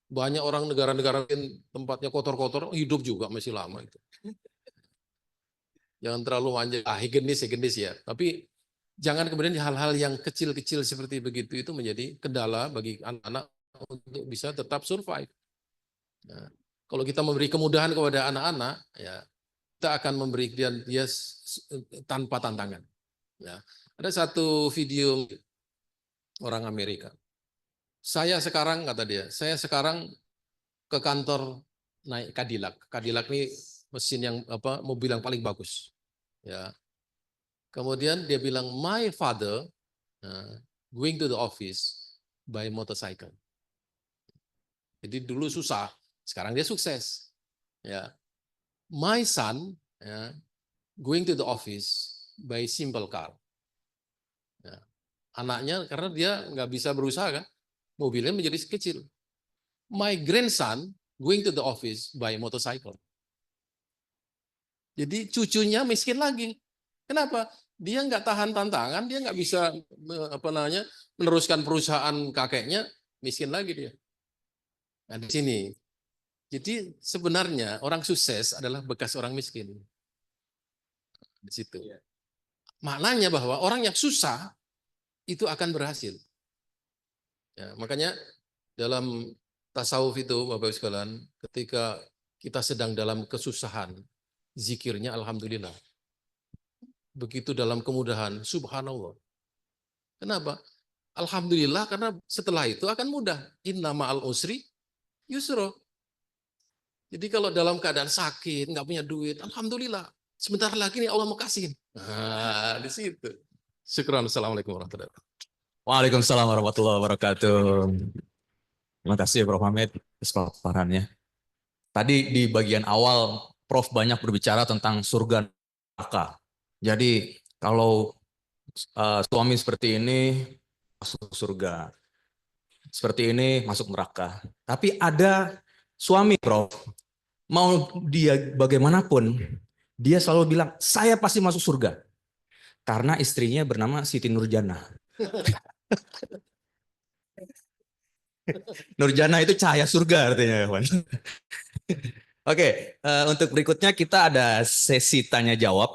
Speaker 1: Banyak orang negara-negara lain tempatnya kotor-kotor, hidup juga masih lama itu. Jangan terlalu manja, higienis ya. Tapi jangan kemudian hal-hal yang kecil-kecil seperti begitu itu menjadi kendala bagi anak-anak untuk bisa tetap survive. Nah, kalau kita memberi kemudahan kepada anak-anak, ya kita akan memberi dia tanpa tantangan. Ya. Ada satu video orang Amerika. Saya sekarang, kata dia, saya sekarang ke kantor naik Cadillac. Cadillac ini mesin yang apa, mobil yang paling bagus. Ya. Kemudian dia bilang, my father going to the office by motorcycle. Jadi dulu susah, sekarang dia sukses. Ya. My son going to the office by simple car. Ya. Anaknya karena dia nggak bisa berusaha kan, mobilnya menjadi kecil. My grandson going to the office by motorcycle. Jadi cucunya miskin lagi. Kenapa? Dia nggak tahan tantangan, dia nggak bisa apa namanya meneruskan perusahaan kakeknya, miskin lagi dia. Nah di sini. Jadi sebenarnya orang sukses adalah bekas orang miskin. Di situ. Maknanya bahwa orang yang susah itu akan berhasil. Ya, makanya dalam tasawuf itu, Bapak Ibu sekalian, ketika kita sedang dalam kesusahan, zikirnya alhamdulillah. Begitu dalam kemudahan, subhanallah. Kenapa? Alhamdulillah karena setelah itu akan mudah. Inna ma'al usri yusro. Jadi kalau dalam keadaan sakit, nggak punya duit, alhamdulillah. Sebentar lagi nih Allah mau kasih. Nah, di situ. Syukran. Assalamualaikum warahmatullahi wabarakatuh.
Speaker 2: Waalaikumsalam warahmatullahi wabarakatuh. Terima kasih Prof. Hamid atas paparannya. Tadi di bagian awal Prof banyak berbicara tentang surga neraka. Jadi kalau suami seperti ini masuk surga, seperti ini masuk neraka. Tapi ada suami Prof, mau dia bagaimanapun, dia selalu bilang saya pasti masuk surga. Karena istrinya bernama Siti Nurjana. Nurjana itu cahaya surga artinya, kawan. Oke, untuk berikutnya kita ada sesi tanya jawab.